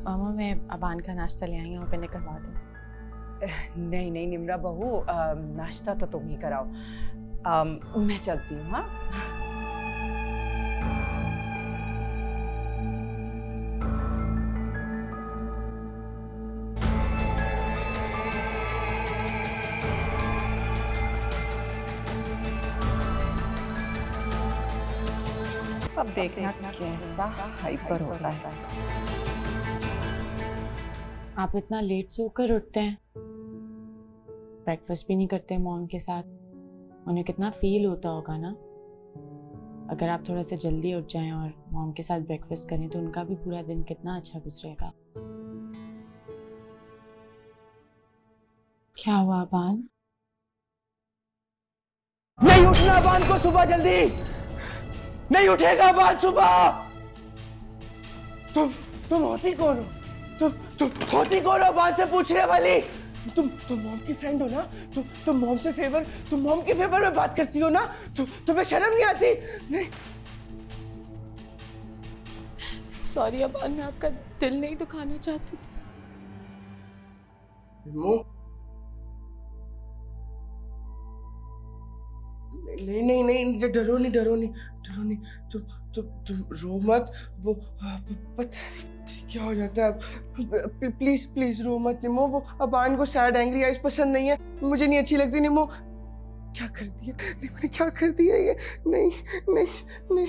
मामा मैं अबान का नाश्ता ले आई हूँ, पे निकलवा दूँ? नहीं नहीं निम्रा बहू, नाश्ता तो तुम ही कराओ। मैं चलती हूँ। हाँ अब देखना कैसा हाइपर होता है। आप इतना लेट सोकर उठते हैं, ब्रेकफास्ट भी नहीं करते मॉम के साथ। उन्हें कितना फील होता होगा ना। अगर आप थोड़ा सा जल्दी उठ जाएं और मॉम के साथ ब्रेकफास्ट करें तो उनका भी पूरा दिन कितना अच्छा गुजरेगा। क्या हुआ अबान? नहीं उठना अबान को सुबह जल्दी, नहीं उठेगा अबान सुबह। तुम होती कौन हो? तुम होती कौन हो अबान से पूछने वाली? तुम मॉम की फ्रेंड हो ना? तुम मॉम से फेवर, तुम मॉम के फेवर में बात करती हो ना? तुम्हें शर्म नहीं आती? नहीं। सॉरी अबान, मैं आपका दिल नहीं दुखाना चाहती थी। नहीं नहीं, डरो नहीं डरो नहीं डरो नहीं। तुम रो मत। वो पता नहीं क्या हो जाता है। प्लीज प्लीज रो मत निमो। वो अबान को सैड एंग्री आइज पसंद नहीं है, मुझे नहीं अच्छी लगती निमो। क्या कर दिया मैंने, क्या कर दिया ये? नहीं नहीं नहीं।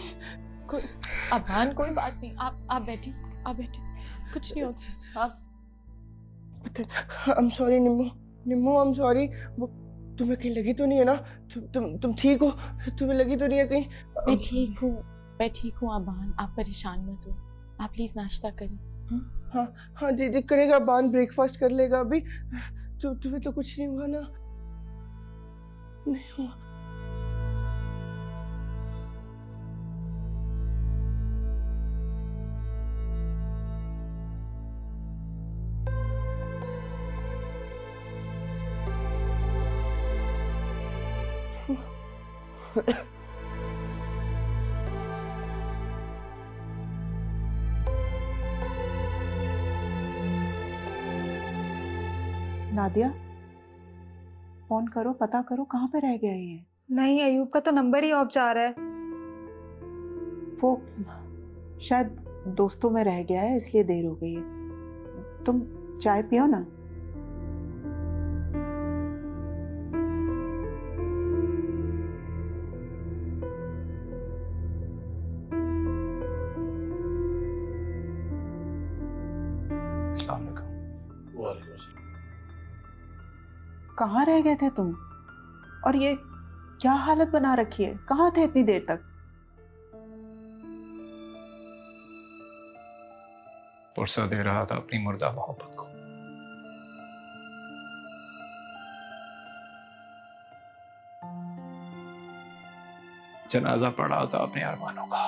अबान कोई बात नहीं, आप बैठिए, आप बैठिए, कुछ नहीं होता। आप I am sorry Nimmo, Nimmo I am sorry. वो तुम्हें कहीं लगी तो नहीं है ना? तुम ठीक हो? तुम्हें लगी तो नहीं है कहीं? मैं ठीक हूँ अबान, आप परेशान मत हो। आप प्लीज नाश्ता करिए। हाँ हाँ दीदी करेगा, अबान ब्रेकफास्ट कर लेगा अभी। तुम्हें तो कुछ नहीं हुआ ना? नहीं हुआ। नादिया, फोन करो, पता करो कहाँ पे रह गया ये। नहीं, अयूब का तो नंबर ही ऑफ जा रहा है। वो शायद दोस्तों में रह गया है, इसलिए देर हो गई है। तुम चाय पियो ना। कहाँ रह गए थे तुम? और ये क्या हालत बना रखी है? कहाँ थे इतनी देर तक? पुरसा दे रहा था अपनी मुर्दा मोहब्बत को। जनाजा पड़ा था अपने अरमानों का।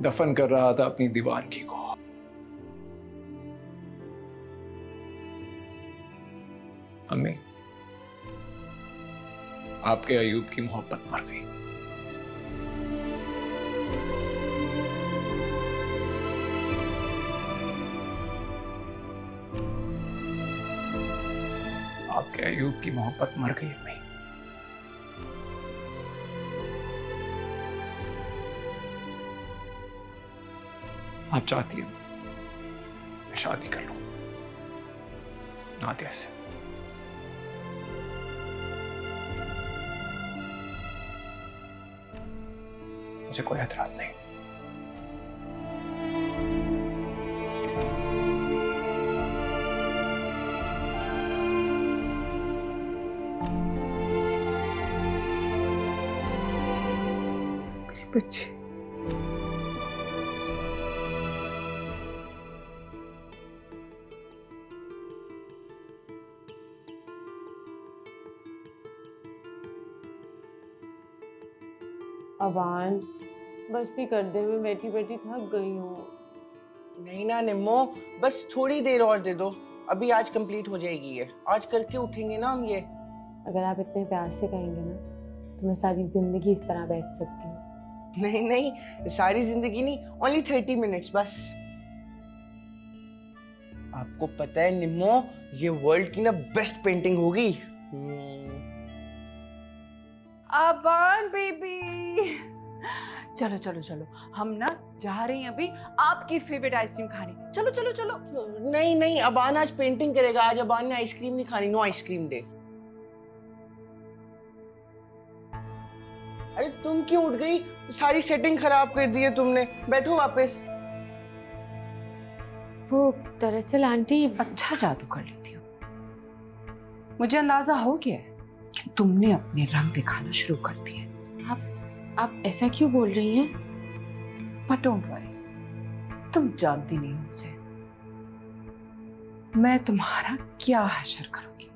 दफन कर रहा था अपनी दीवानगी को। अम्मी, आपके अयूब की मोहब्बत मर गई। आपके अयूब की मोहब्बत मर गई अम्मी। आप चाहती हैं मैं शादी कर लूं नादिया से? मुझे कोई एतराज नहीं। मेरे बच्चे, अबान बस भी कर दे, मैं बैठी बैठी थक गई हूँ। नहीं ना निम्मो, बस थोड़ी देर और दे दो। अभी आज कंप्लीट हो जाएगी ये, आज करके उठेंगे ना हम ये। अगर आप इतने प्यार से कहेंगे ना तो मैं सारी जिंदगी इस तरह बैठ सकती हूँ। नहीं नहीं, सारी जिंदगी नहीं, ओनली 30 मिनट्स बस। आपको पता है निम्मो, ये वर्ल्ड की ना बेस्ट पेंटिंग होगी। अबान बेबी, चलो चलो चलो, हम ना जा रहे हैं अभी आपकी फेवरेट आइसक्रीम खाने। चलो चलो चलो। नहीं नहीं, अबान आज पेंटिंग करेगा। आज अबान ने आइसक्रीम नहीं खानी, नो आइसक्रीम डे। अरे तुम क्यों उठ गई? सारी सेटिंग खराब कर दी है तुमने। बैठो वापस। वो दरअसल आंटी, अच्छा जादू कर लेती हो। मुझे अंदाजा हो गया है कि तुमने अपने रंग दिखाना शुरू कर दिए। आप ऐसा क्यों बोल रही हैं? बट डोंट वरी, तुम जानती नहीं मुझे, मैं तुम्हारा क्या हशर करूंगी।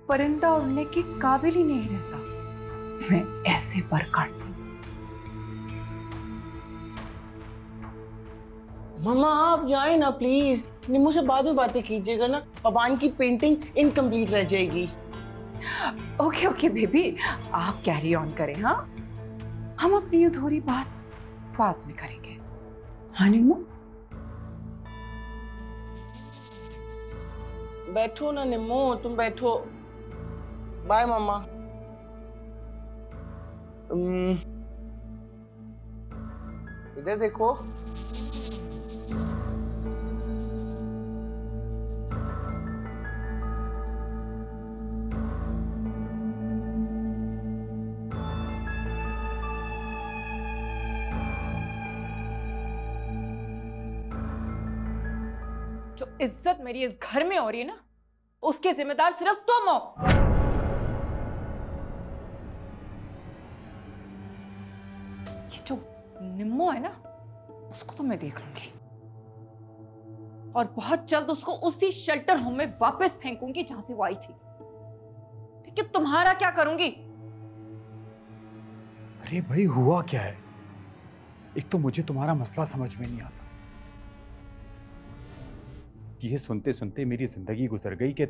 परिंदा उड़ने के काबिल ही नहीं रहता, मैं ऐसे पर काटती हूँ। मम्मा आप जाए ना प्लीज, निम्मो से बाद में बातें कीजिएगा ना, अबान की पेंटिंग इनकम्प्लीट रह जाएगी। ओके ओके बेबी, आप कैरी ऑन करें। हाँ, हम अपनी अधूरी बात बाद में करेंगे। हाँ निम्मो, बैठो ना निम्मो, तुम बैठो। बाय मम्मा। इधर देखो। जो इज्जत मेरी इस घर में हो रही है ना, उसके जिम्मेदार सिर्फ तुम हो। ये जो निम्मो है ना, उसको तो मैं देख लूंगी और बहुत जल्द उसको उसी शेल्टर होम में वापस फेंकूंगी जहां से वो आई थी। लेकिन तुम्हारा क्या करूंगी? अरे भाई हुआ क्या है? एक तो मुझे तुम्हारा मसला समझ में नहीं आता। ये सुनते सुनते मेरी जिंदगी गुजर गई कि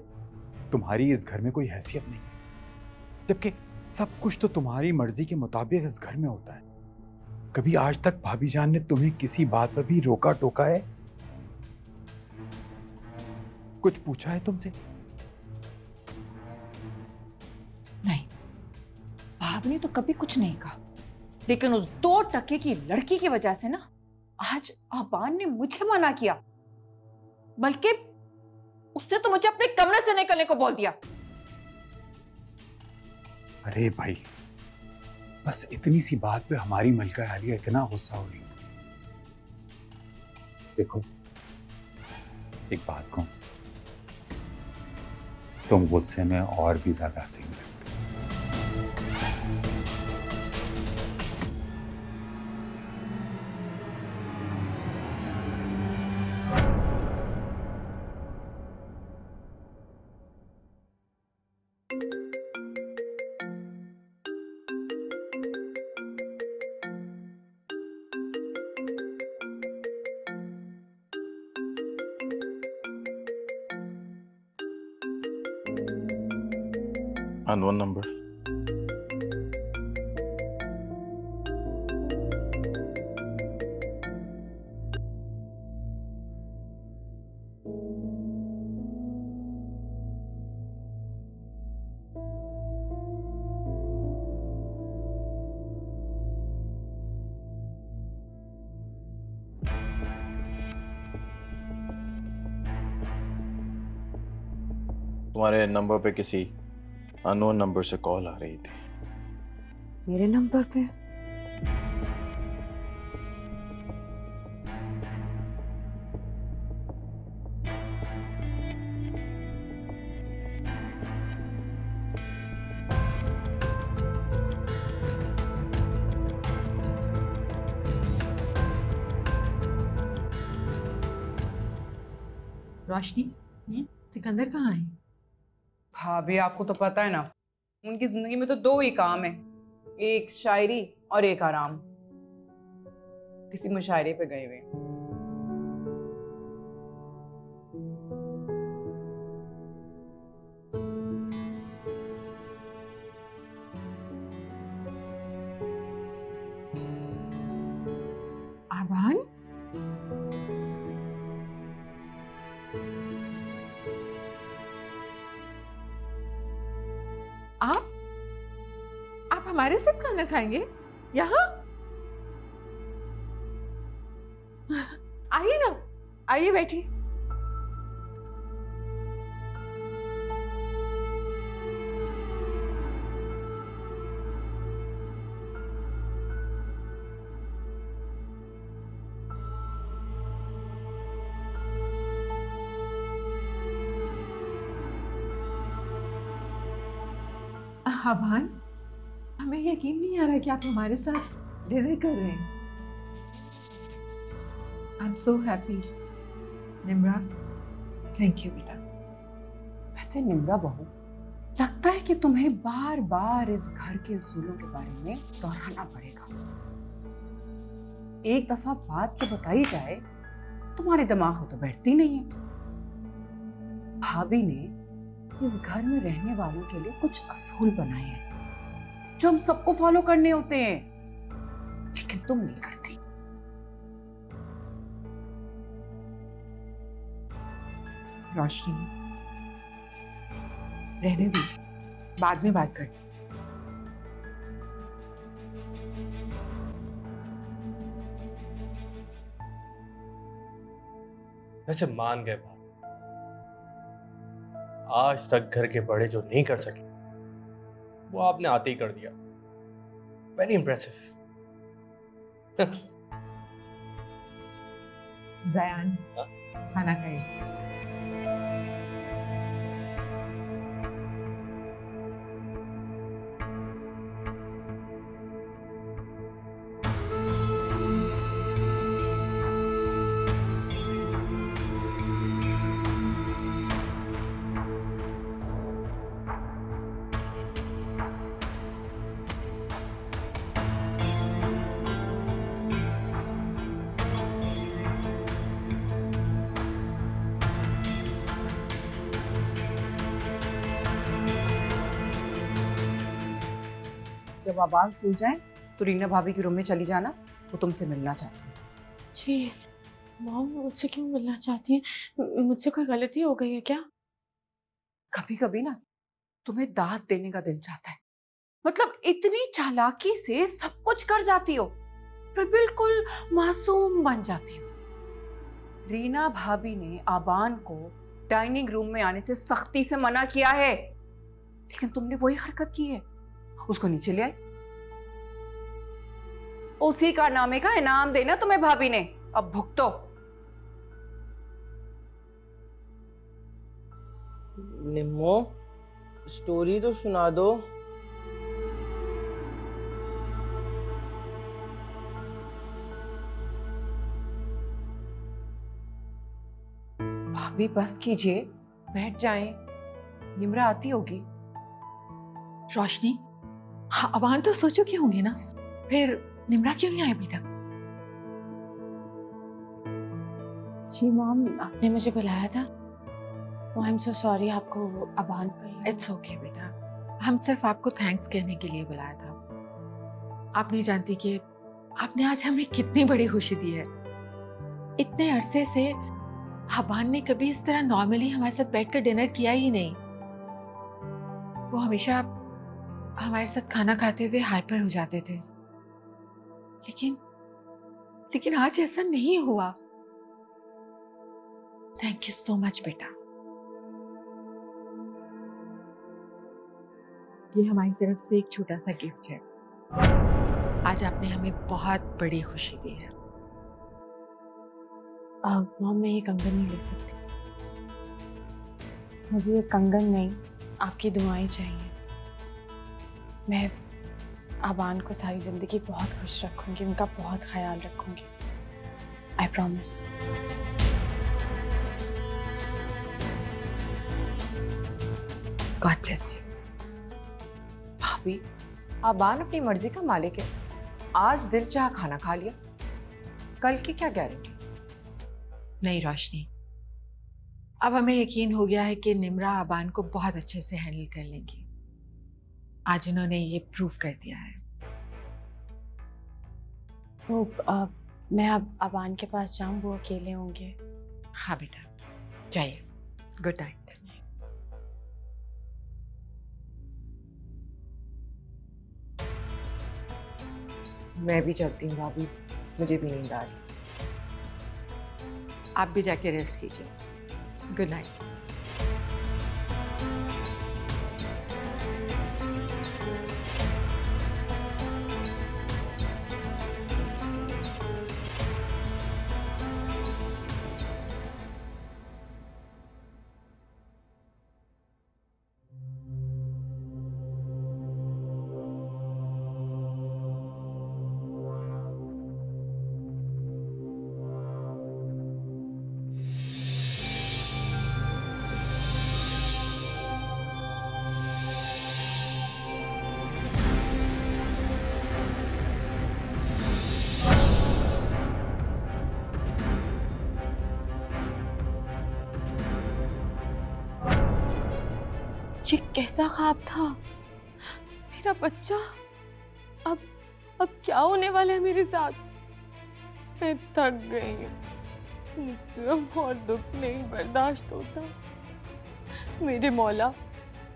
तुम्हारी इस घर में कोई हैसियत नहीं है, जबकि सब कुछ तो तुम्हारी मर्जी के मुताबिक इस घर में होता है। कभी आज तक भाभी जान ने तुम्हें किसी बात पर भी रोका टोका है? कुछ पूछा है तुमसे? नहीं, भाभी ने तो कभी कुछ नहीं कहा, लेकिन उस 2 टके की लड़की की वजह से ना आज अबान ने मुझे मना किया, बल्कि उसने तो मुझे अपने कमरे से निकलने को बोल दिया। अरे भाई, बस इतनी सी बात पे हमारी मलका आलिया इतना गुस्सा हो रही है। देखो, एक बात कहूं, तुम गुस्से में और भी ज्यादा हंसी लगती। Unknown number. तुम्हारे नंबर पे किसी अननोन नंबर से कॉल आ रही थी। मेरे नंबर पे? रोशनी, सिकंदर कहाँ है? भाभी आपको तो पता है ना, उनकी जिंदगी में तो 2 ही काम है, एक शायरी और एक आराम। किसी मुशायरे पे गए हुए। आप हमारे साथ खाना खाएंगे यहाँ? आइए ना, आइए बैठिए। आभान, हमें यकीन नहीं आ रहा कि आप हमारे साथ डिनर कर रहे हैं। I am so happy. Nimra, thank you बेटा। वैसे निम्रा बहू, लगता है कि तुम्हें बार बार इस घर के असूलों के बारे में दोहराना पड़ेगा। एक दफा बात तो बताई जाए, तुम्हारे दिमाग में तो बैठती नहीं है। भाभी ने इस घर में रहने वालों के लिए कुछ असूल बनाए हैं जो हम सबको फॉलो करने होते हैं, लेकिन तुम नहीं करती। रोशनी, रहने दीजिए, बाद में बात करते। वैसे मान गए बात, आज तक घर के बड़े जो नहीं कर सके वो आपने आते ही कर दिया। Very impressive. जयान, खाना खाइए। जब आवाज सुन जाए तो रीना भाभी के रूम में चली जाना, वो तुमसे मिलना चाहती है। जी मॉम, मुझसे क्यों मिलना चाहती हैं? मुझसे कोई गलती हो गई है क्या? कभी कभी ना तुम्हें दाद देने का दिल चाहता है। मतलब इतनी चालाकी से सब कुछ कर जाती हो, पर बिल्कुल मासूम बन जाती हो। रीना भाभी ने आबान को डाइनिंग रूम में आने से सख्ती से मना किया है, लेकिन तुमने वही हरकत की है, उसको नीचे ले आई। उसी कारनामे का इनाम देना तुम्हें भाभी ने, अब भुगतो। निम्मो, स्टोरी तो सुना दो। भाभी बस कीजिए, बैठ जाएं, निम्रा आती होगी। रोशनी, हाँ अबान तो सो चुके होंगे ना, फिर निम्रा क्यों नहीं आई अभी तक? जी मॉम, आपने मुझे बुलाया था। आई एम सो सॉरी, आपको अबान का। इट्स ओके बेटा, हम सिर्फ आपको थैंक्स कहने के लिए बुलाया था। आप नहीं जानती कि आपने आज हमें कितनी बड़ी खुशी दी है। इतने अरसे से अबान ने कभी इस तरह नॉर्मली हमारे साथ बैठकर डिनर किया ही नहीं। वो हमेशा हमारे साथ खाना खाते हुए हाइपर हो जाते थे, लेकिन आज ऐसा नहीं हुआ। थैंक यू सो मच बेटा। ये हमारी तरफ से एक छोटा सा गिफ्ट है। आज आपने हमें बहुत बड़ी खुशी दी है। मॉम, मैं ये कंगन नहीं ले सकती। मुझे ये कंगन नहीं, आपकी दुआएं चाहिए। मैं अबान को सारी जिंदगी बहुत खुश रखूंगी, उनका बहुत ख्याल रखूंगी। I promise. God bless you. भाभी, अबान अपनी मर्जी का मालिक है। आज दिल चाह खाना खा लिया, कल की क्या गारंटी? नहीं रोशनी, अब हमें यकीन हो गया है कि निम्रा अबान को बहुत अच्छे से हैंडल कर लेंगी। आज उन्होंने ये प्रूव कर दिया है। तो मैं अब अबान के पास जाऊं, वो अकेले होंगे? हाँ बेटा, जाइए, गुड नाइट। मैं भी चलती हूँ भाभी, मुझे भी नींद आ रही। आप भी जाके रेस्ट कीजिए। Good night. ये कैसा ख्वाब था? मेरा बच्चा, अब क्या होने वाला है मेरे साथ? मैं थक गई हूँ, मुझसे अब और दुख नहीं बर्दाश्त होता। मेरे मौला,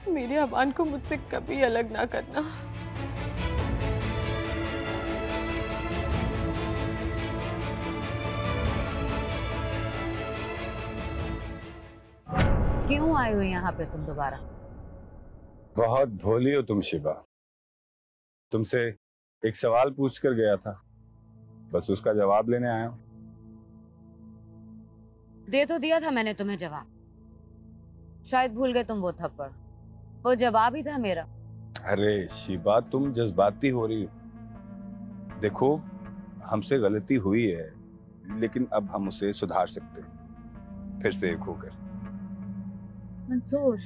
मेरे अबान को मुझसे कभी अलग ना करना। क्यों आए हो यहाँ पे तुम दोबारा? बहुत भोली हो तुम शिबा। तुमसे एक सवाल पूछ कर गया था, बस उसका जवाब लेने आया हूं। दे तो दिया था मैंने तुम्हें जवाब, शायद भूल गए तुम वो थप्पड़। वो जवाब ही था मेरा। अरे शिबा, तुम जज्बाती हो रही हो। देखो, हमसे गलती हुई है, लेकिन अब हम उसे सुधार सकते हैं, फिर से एक होकर। मंसूर,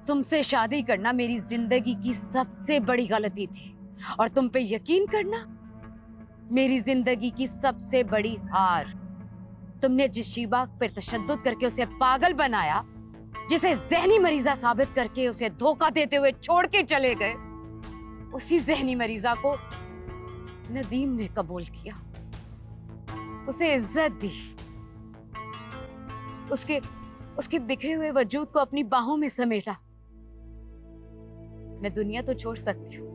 तुमसे शादी करना मेरी जिंदगी की सबसे बड़ी गलती थी, और तुम पे यकीन करना मेरी जिंदगी की सबसे बड़ी हार। तुमने जिस शीबा पर तशद्दुद करके उसे पागल बनाया, जिसे जहनी मरीजा साबित करके उसे धोखा देते हुए छोड़ के चले गए, उसी जहनी मरीजा को नदीम ने कबूल किया, उसे इज्जत दी, उसके बिखरे हुए वजूद को अपनी बाहों में समेटा। मैं दुनिया तो छोड़ सकती हूँ,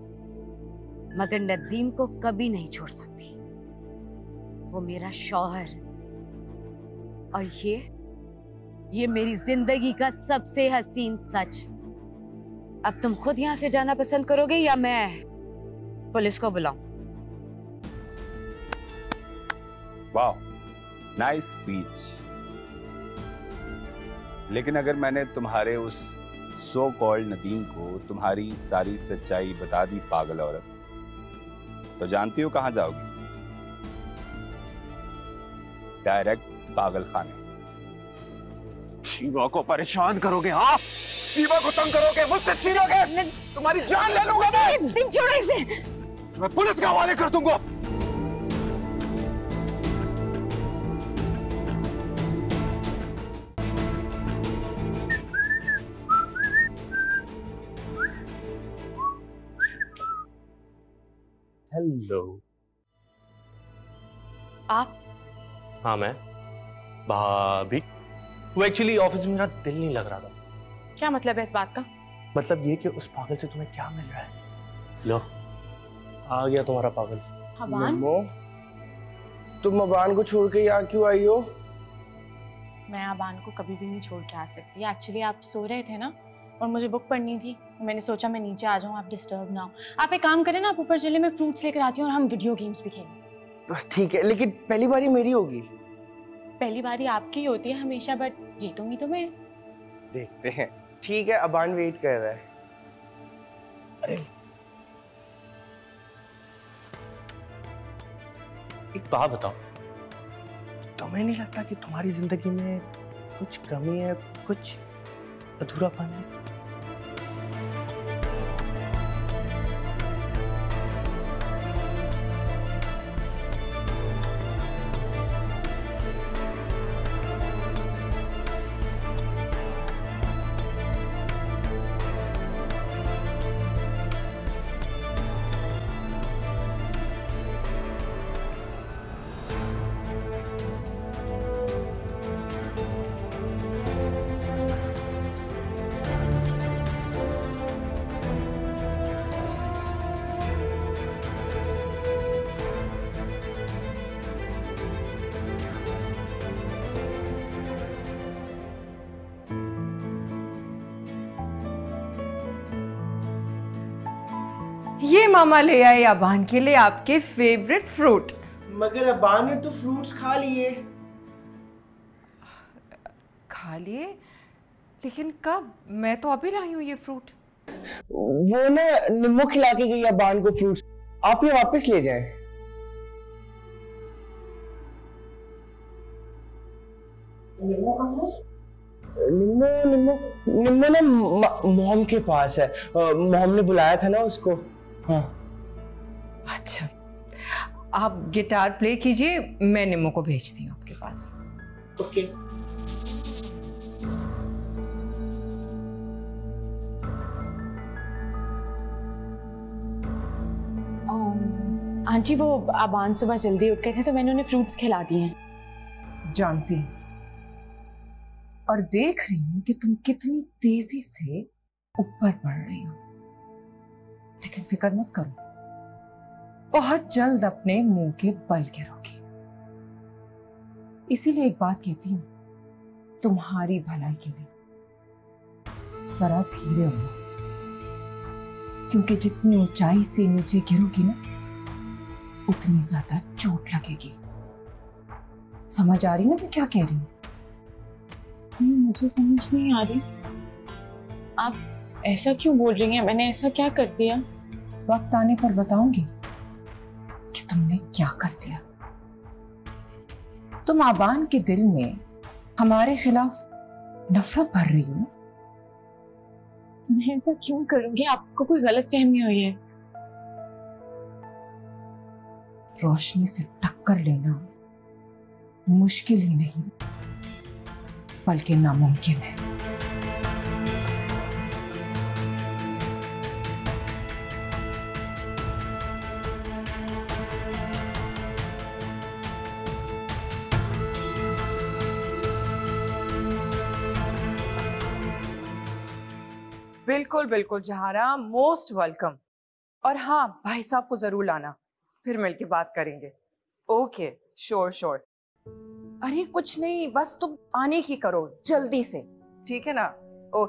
मगर नदीम को कभी नहीं छोड़ सकती। वो मेरा शौहर, और ये मेरी जिंदगी का सबसे हसीन सच। अब तुम खुद यहाँ से जाना पसंद करोगे या मैं पुलिस को बुलाऊं? वाह, नाइस स्पीच। लेकिन अगर मैंने तुम्हारे उस सो कॉल्ड नदीम को तुम्हारी सारी सच्चाई बता दी पागल औरत, तो जानती हो कहां जाओगी? डायरेक्ट पागल खाने। शिवा को परेशान करोगे? हाँ, शिवा को तंग करोगे, मुझसे छीनोगे, तुम्हारी जान ले लूंगा मैं। छोड़ो इसे, मैं पुलिस के हवाले कर दूंगा। हेलो। आप? हाँ मैं। भाभी, वो एक्चुअली ऑफिस में मेरा दिल नहीं लग रहा था। क्या मतलब है इस बात का? मतलब ये कि उस पागल से तुम्हें क्या मिल रहा है? लो, आ गया तुम्हारा पागल। अबान? तुम अबान को छोड़ के यहाँ क्यों आई हो? मैं अबान को कभी भी नहीं छोड़ के आ सकती। एक्चुअली आप सो रहे थे ना, और मुझे बुक पढ़नी थी, मैंने सोचा मैं नीचे आ जाऊँ, आप डिस्टर्ब ना हो। आप एक काम करें ना, आप ऊपर चले, मैं फ्रूट्स लेकर आती हूँ और हम वीडियो गेम्स भी खेलें। ठीक है, लेकिन पहली बारी मेरी होगी। पहली बारी आपकी होती है हमेशा, बट जीतूंगी तो मैं। देखते हैं। ठीक है, अबान वेट कर रहा है। अरे एक बात बताओ, तुम्हें नहीं लगता कि तुम्हारी जिंदगी में कुछ कमी है, कुछ अधूरापन है? ये मामा ले आए अबान के लिए आपके फेवरेट फ्रूट। मगर अबान ने तो फ्रूट्स खा लिए। खा लिए? लेकिन कब? मैं तो अभी लाई हूँ ये फ्रूट। वो ना निम्मो खिला के गई अबान को फ्रूट्स, आप ये वापस ले जाएं। निम्मो निम्मो निम्मो ना मॉम के पास है, मॉम ने बुलाया था ना उसको। हाँ। अच्छा, आप गिटार प्ले कीजिए, मैं निम्मो को भेजती हूँ आपके पास। ओके। आंटी वो अबान सुबह जल्दी उठ गए थे तो मैंने उन्हें फ्रूट्स खिला दिए हैं। जानती हूँ और देख रही हूँ कि तुम कितनी तेजी से ऊपर बढ़ रही हो, लेकिन फिक्र मत करो, बहुत जल्द अपने मुंह के बल गिरोगी। इसीलिए एक बात कहती हूँ, तुम्हारी भलाई के लिए जरा धीरे हो, क्योंकि जितनी ऊंचाई से नीचे गिरोगी ना उतनी ज्यादा चोट लगेगी। समझ आ रही ना मैं क्या कह रही हूँ? मुझे समझ नहीं आ रही, आप ऐसा क्यों बोल रही हैं? मैंने ऐसा क्या कर दिया? वक्त आने पर बताऊंगी कि तुमने क्या कर दिया। तुम आबान के दिल में हमारे खिलाफ नफरत भर रही हो ना। मैं ऐसा क्यों करूंगी? आपको कोई गलतफहमी हुई है। रोशनी से टक्कर लेना मुश्किल ही नहीं बल्कि नामुमकिन है। बिल्कुल बिल्कुल जहारा, मोस्ट वेलकम। और हाँ, भाई साहब को जरूर लाना, फिर मिलके बात करेंगे। Okay, sure sure. अरे कुछ नहीं, बस तुम आने की करो जल्दी से, ठीक है ना? ओ,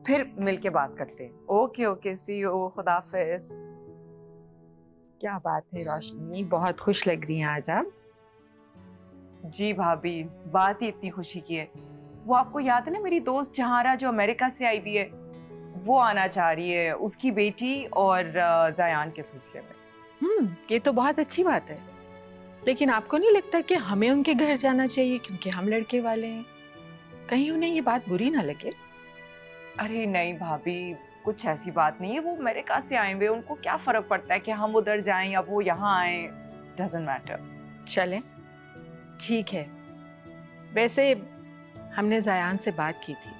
फिर मिलके बात करते हैं। ओके ओके, सी यू, खुदा हाफिज। क्या बात है रोशनी, बहुत खुश लग रही हैं आज आप। जी भाभी, बात ही इतनी खुशी की है। वो आपको याद है ना मेरी दोस्त जहारा जो अमेरिका से आई भी है, वो आना चाह रही है, उसकी बेटी और जायान के सिलसिले में। ये तो बहुत अच्छी बात है, लेकिन आपको नहीं लगता कि हमें उनके घर जाना चाहिए क्योंकि हम लड़के वाले हैं? कहीं उन्हें ये बात बुरी ना लगे। अरे नहीं भाभी, कुछ ऐसी बात नहीं है। वो अमेरिका से आए हुए, उनको क्या फर्क पड़ता है कि हम उधर जाएं या वो यहाँ आए, डजंट मैटर। चलें, ठीक है। वैसे हमने जायान से बात की थी,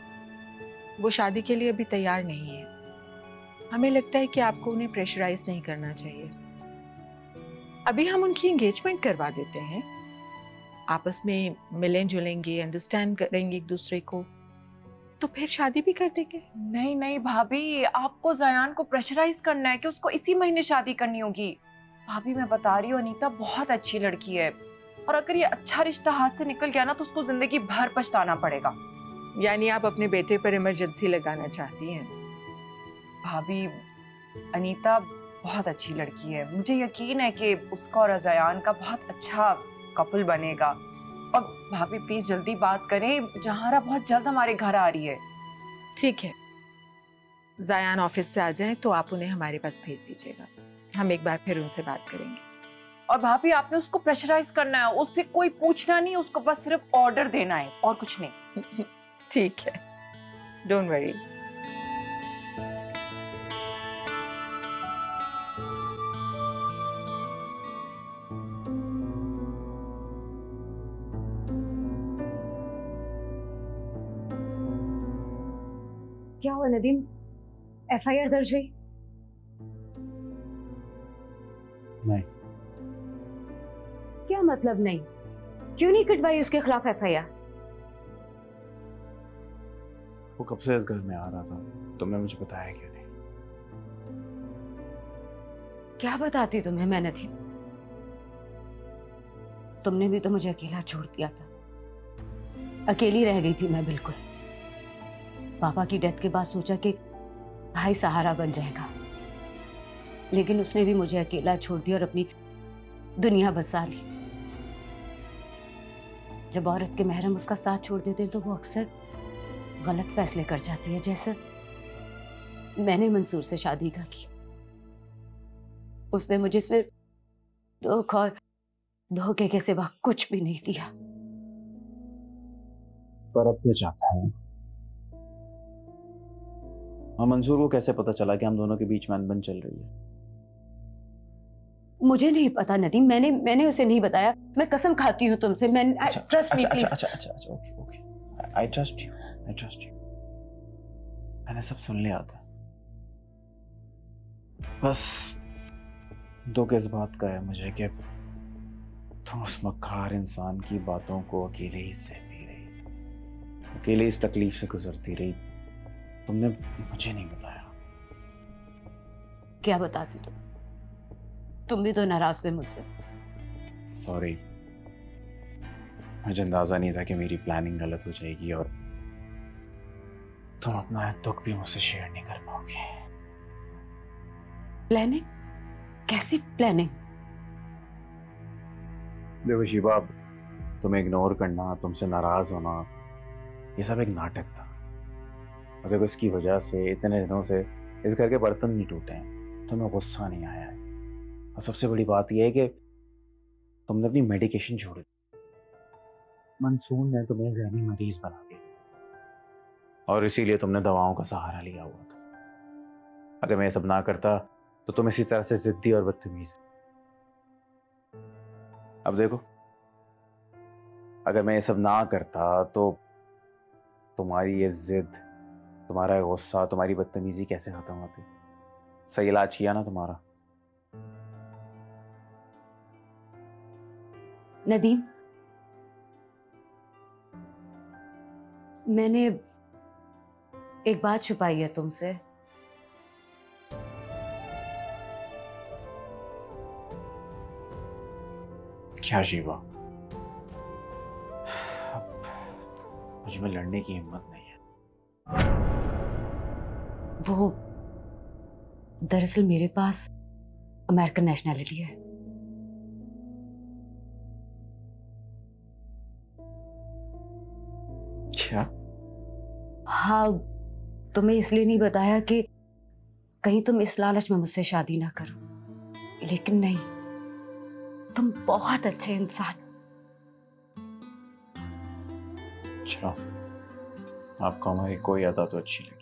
वो शादी के लिए अभी तैयार नहीं है। हमें लगता है कि आपको उन्हें प्रेशराइज नहीं करना चाहिए। अभी हम उनकी एंगेजमेंट करवा देते हैं, आपस में मिलें जुलेंगे, अंडरस्टैंड करेंगे एक दूसरे को, तो फिर शादी भी कर देंगे। नहीं नहीं भाभी, आपको जायान को प्रेशराइज करना है कि उसको इसी महीने शादी करनी होगी। भाभी मैं बता रही हूँ, अनीता बहुत अच्छी लड़की है, और अगर ये अच्छा रिश्ता हाथ से निकल गया ना तो उसको जिंदगी भर पछताना पड़ेगा। यानी आप अपने बेटे पर इमरजेंसी लगाना चाहती हैं? भाभी, अनीता बहुत अच्छी लड़की है, मुझे यकीन है कि उसका और जायान का बहुत अच्छा कपल बनेगा। और भाभी प्लीज जल्दी बात करें, जहारा बहुत जल्द हमारे घर आ रही है। ठीक है, जायान ऑफिस से आ जाएं तो आप उन्हें हमारे पास भेज दीजिएगा, हम एक बार फिर उनसे बात करेंगे। और भाभी आपने उसको प्रेशराइज करना है, उससे कोई पूछना नहीं, उसको बस सिर्फ ऑर्डर देना है और कुछ नहीं। ठीक है, डोंट वरी। क्या हुआ नदीम, एफआईआर दर्ज हुई? नहीं। क्या मतलब नहीं? क्यों नहीं कटवाई उसके खिलाफ एफआईआर? वो कब से इस घर में आ रहा था, तुमने मुझे बताया क्यों नहीं? क्या बताती तुम्हें मैं नदीम? तुमने भी तो मुझे अकेला छोड़ दिया था, अकेली रह गई थी मैं बिल्कुल। पापा की डेथ के बाद सोचा कि भाई सहारा बन जाएगा, लेकिन उसने भी मुझे अकेला छोड़ दिया और अपनी दुनिया बसा ली। जब औरत के महरम उसका साथ छोड़ देते हैं तो वो अक्सर गलत फैसले कर जाती है, जैसे मैंने मंसूर से शादी का की। उसने मुझे सिर्फ धोखा और धोखे के सिवा कुछ भी नहीं दिया। पर अब क्या चाहता है? मंसूर को कैसे पता चला कि हम दोनों के बीच में अनबन चल रही है? मुझे नहीं पता नदीम, मैंने उसे नहीं बताया। मैं कसम खाती हूँ तुमसे। मैं ट्रस्ट मी प्लीज। अच्छा ओके आई ट्रस्ट यू। मैंने सब सुन लिया था। बस दुख इस बात का है मुझे कि तुम उस मक्कार इंसान की बातों को अकेले ही सहती रही, अकेले इस तकलीफ से गुजरती रही। तुमने मुझे नहीं बताया। क्या बताती तुम भी तो नाराज थे मुझसे। सॉरी, मुझे अंदाजा नहीं था कि मेरी प्लानिंग गलत हो जाएगी और तुम अपना दुख भी मुझसे शेयर नहीं कर पाओगे। प्लानिंग? कैसी प्लानिंग? देखो शिबा, तुम्हें इग्नोर करना, तुमसे नाराज होना, ये सब एक नाटक था। और देखो, इसकी वजह से इतने दिनों से इस घर के बर्तन नहीं टूटे हैं, तुम्हें गुस्सा नहीं आया है। और सबसे बड़ी बात यह है कि तुमने अपनी मेडिकेशन छोड़ दी। मंसूर ने तुम्हें ज़हनी मरीज बना दिया और इसीलिए तुमने दवाओं का सहारा लिया हुआ था। अगर मैं ये सब ना करता तो तुम इसी तरह से जिद्दी और बदतमीज। अब देखो, अगर मैं ये सब ना करता तो तुम्हारी ये जिद, तुम्हारा गुस्सा, तुम्हारी बदतमीजी कैसे खत्म होती? सही इलाज किया ना तुम्हारा? नदीम, मैंने एक बात छुपाई है तुमसे। क्या शिवा? मुझ में लड़ने की हिम्मत नहीं है। वो दरअसल मेरे पास अमेरिकन नेशनैलिटी है। क्या? हाँ, तुम्हें इसलिए नहीं बताया कि कहीं तुम इस लालच में मुझसे शादी ना करो। लेकिन नहीं, तुम बहुत अच्छे इंसान। चलो, आपको हमारी कोई अदा तो अच्छी लगी।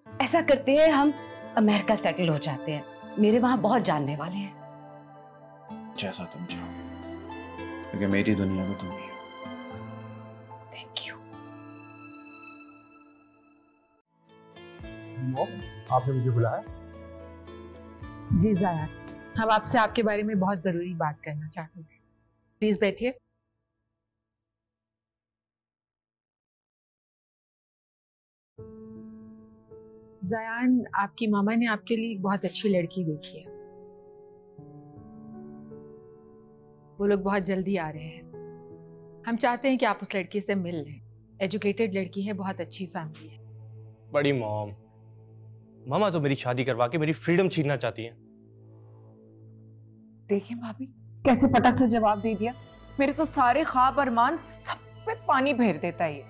ऐसा करते हैं, हम अमेरिका सेटल हो जाते हैं। मेरे वहां बहुत जानने वाले हैं। जैसा तुम चाहो, क्योंकि मेरी दुनिया तो तुम ही हो। Thank you. आपने मुझे बुलाया? जी जाया, हम आपसे आपके बारे में बहुत जरूरी बात करना चाहते थे। प्लीज बैठिए। जायान, आपकी मामा ने आपके लिए एक बहुत अच्छी लड़की देखी है। वो लोग बहुत जल्दी आ रहे हैं। हम चाहते हैं कि आप उस लड़की से मिल लें। एजुकेटेड लड़की है, बहुत अच्छी फैमिली है। बड़ी मामा तो मेरी शादी करवा के मेरी फ्रीडम छीनना चाहती है। देखिए भाभी, कैसे फटक से जवाब दे दिया। मेरे तो सारे ख्वाब अरमान सब पे पानी फेर देता है ये।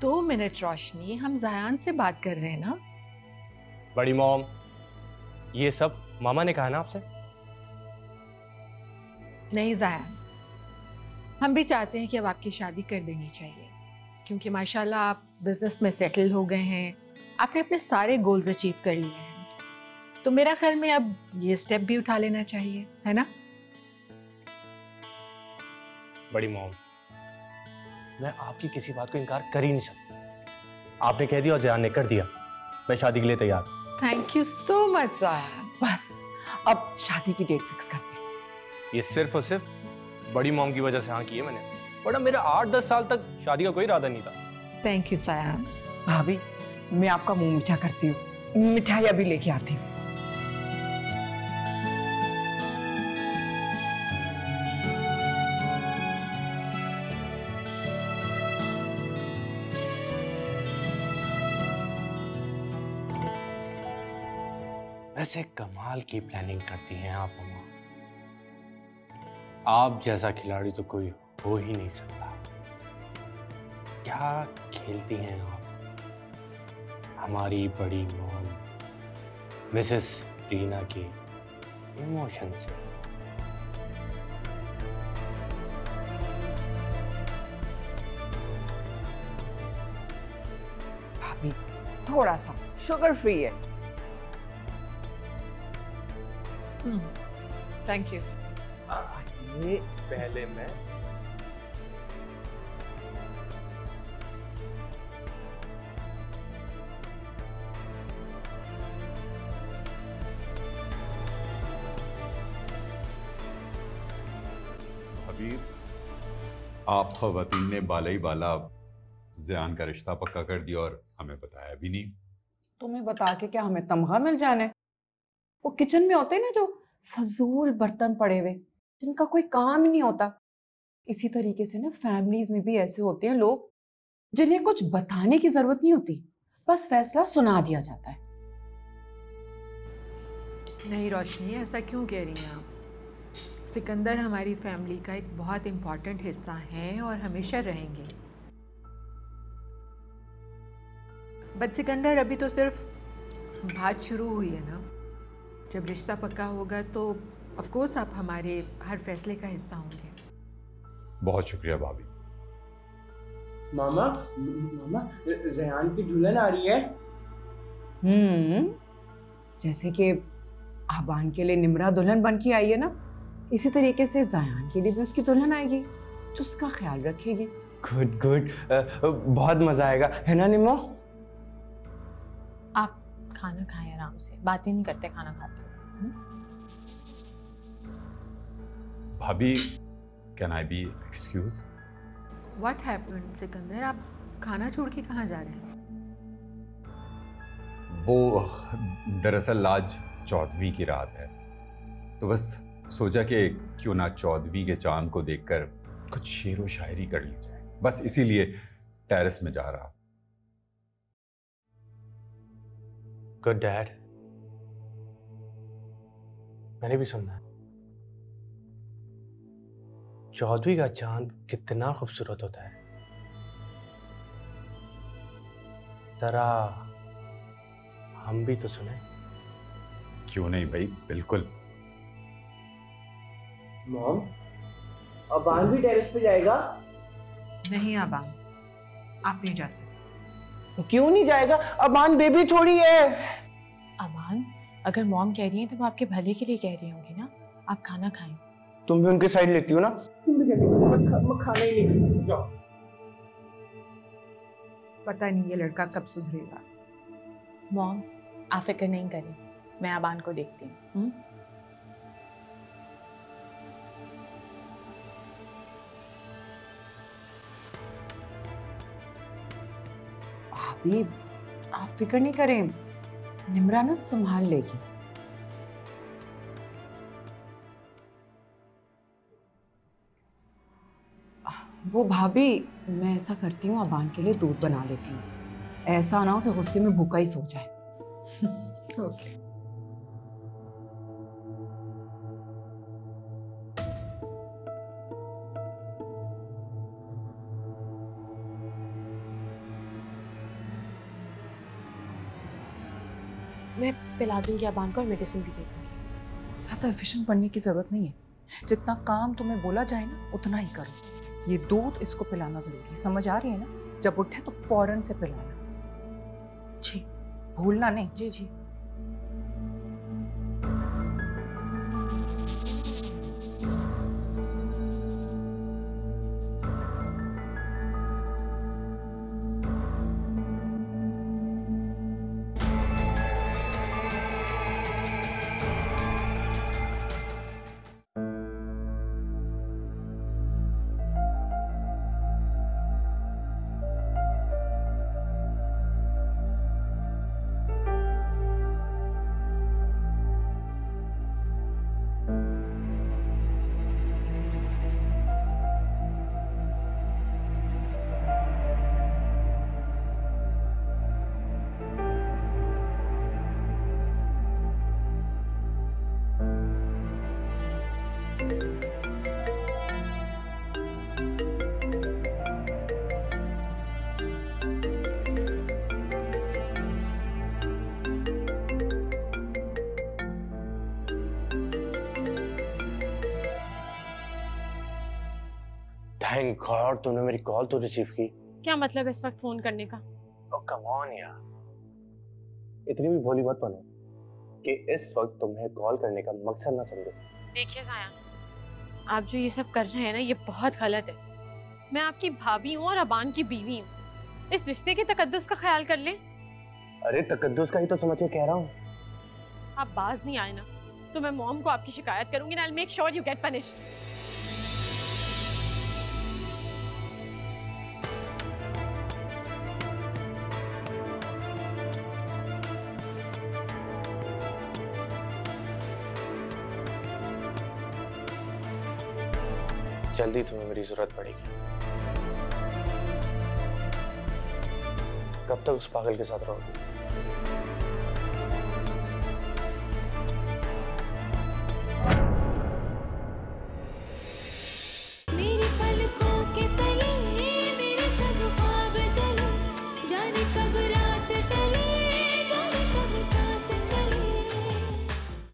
2 मिनट रोशनी, हम जायान से बात कर रहे हैं ना। बड़ी मॉम, ये सब मामा ने कहा ना आपसे? नहीं जायान, हम भी चाहते हैं कि अब आपकी शादी कर देनी चाहिए, क्योंकि माशाल्लाह आप बिजनेस में सेटल हो गए हैं, आपने अपने सारे गोल्स अचीव कर लिए हैं। तो मेरा ख्याल में अब ये स्टेप भी उठा लेना चाहिए, है ना? बड़ी मॉम, मैं आपकी किसी बात को इनकार कर ही नहीं सकता। आपने कह दिया और जयान ने कर दिया, मैं शादी के लिए तैयार। Thank you so much Zayan. बस अब शादी की डेट फिक्स करते हैं। ये सिर्फ और सिर्फ बड़ी मॉम की वजह से हाँ की है मैंने, वरना मेरा 8-10 साल तक शादी का कोई इरादा नहीं था। Thank you Zayan. भाभी, मैं आपका मुंह मीठा करती हूँ, मिठाई अभी लेके आती हूँ। वैसे कमाल की प्लानिंग करती हैं आप अम्मा। आप जैसा खिलाड़ी तो कोई हो ही नहीं सकता। क्या खेलती हैं आप हमारी बड़ी मॉम मिसेस टीना के इमोशन से। भाभी थोड़ा सा शुगर फ्री है। Thank you. ये पहले मैं हबीब, आप खवातीन ने बाला ही बाला ज़ियान का रिश्ता पक्का कर दिया और हमें बताया भी नहीं। तुम्हें बता के क्या हमें तमगा मिल जाने? वो किचन में होते हैं ना जो फजूल बर्तन पड़े हुए जिनका कोई काम ही नहीं होता। इसी तरीके से ना फैमिलीज में भी ऐसे होते हैं लोग जिन्हें कुछ बताने की जरूरत नहीं होती, बस फैसला सुना दिया जाता है। नहीं रोशनी, ऐसा क्यों कह रही हैं आप? सिकंदर हमारी फैमिली का एक बहुत इम्पोर्टेंट हिस्सा है और हमेशा रहेंगे। बट सिकंदर, अभी तो सिर्फ बात शुरू हुई है ना। जब रिश्ता पक्का होगा तो ऑफ कोर्स आप हमारे हर फैसले का हिस्सा होंगे। बहुत शुक्रिया भाभी। मामा, मामा, ज़यान की दुल्हन आ रही है। जैसे कि आबान के लिए निम्रा दुल्हन बन के आई है ना, इसी तरीके से ज़यान के लिए भी उसकी दुल्हन आएगी जो उसका ख्याल रखेगी। गुड गुड, बहुत मजा आएगा, है ना निम्मा? आप खाना खाएं आराम से, बातें नहीं करते खाना खाते। भाभी, can I be excuse? What happened Sikandar? आप खाना छोड़ के कहाँ जा रहे हैं? वो दरअसल आज 14वीं की रात है, तो बस सोचा कि क्यों ना 14वीं के चांद को देखकर कुछ शेरो शायरी कर ली जाए, बस इसीलिए टेरेस में जा रहा। गुड डैड, मैंने भी सुना है 14वीं का चांद कितना खूबसूरत होता है। जरा हम भी तो सुने। क्यों नहीं भाई, बिल्कुल। मॉम, अबान भी टेरेस पे जाएगा? नहीं अबान, आप नहीं जा सकते। क्यों नहीं जाएगा? अबान बेबी थोड़ी है। अबान, अगर मॉम कह रही है तो वो आपके भले के लिए कह रही होंगी ना। आप खाना खाएं। तुम भी उनकी साइड लेती हो ना? मैं खाना ही नहीं। जाओ। पता नहीं ये लड़का कब सुधरेगा। मॉम, आप फिक्र नहीं करें, मैं अबान को देखती हूँ। भाभी, आप फिक्र नहीं करें, निम्रा ना संभाल लेगी। वो भाभी, मैं ऐसा करती हूँ, अबान के लिए दूध बना लेती हूँ। ऐसा ना हो कि गुस्से में भूखा ही सो जाए। ओके। मैं पिला दूंगी अबान को और मेडिसिन भी दे दूंगी। ज़्यादा एफिशिएंट बनने की जरूरत नहीं है। जितना काम तुम्हें बोला जाए ना उतना ही करो। ये दूध इसको पिलाना जरूरी है, समझ आ रही है ना? जब उठे तो फौरन से पिलाना। जी। भूलना नहीं। जी जी। थैंक गॉड तूने मेरी कॉल तो रिसीव की। क्या मतलब है इस वक्त फोन करने का? ओह कम ऑन यार, इतनी भी भोली मत बनो कि इस वक्त तुम्हें कॉल करने का मकसद ना समझो। देखिए साया, आप जो ये सब कर रहे हैं ना, ये बहुत गलत है। मैं आपकी भाभी हूँ और अबान की बीवी हूँ। इस रिश्ते के तकद्दुस का ख्याल कर लें। अरे तकद्दुस का ही तो समझ के कह रहा हूँ। आप बाज नहीं आए ना तो मैं मॉम को आपकी शिकायत करूंगी ना। I'll make sure you get punished. जल्दी तुम्हें मेरी जरूरत पड़ेगी। कब तक उस पागल के साथ रहोगी?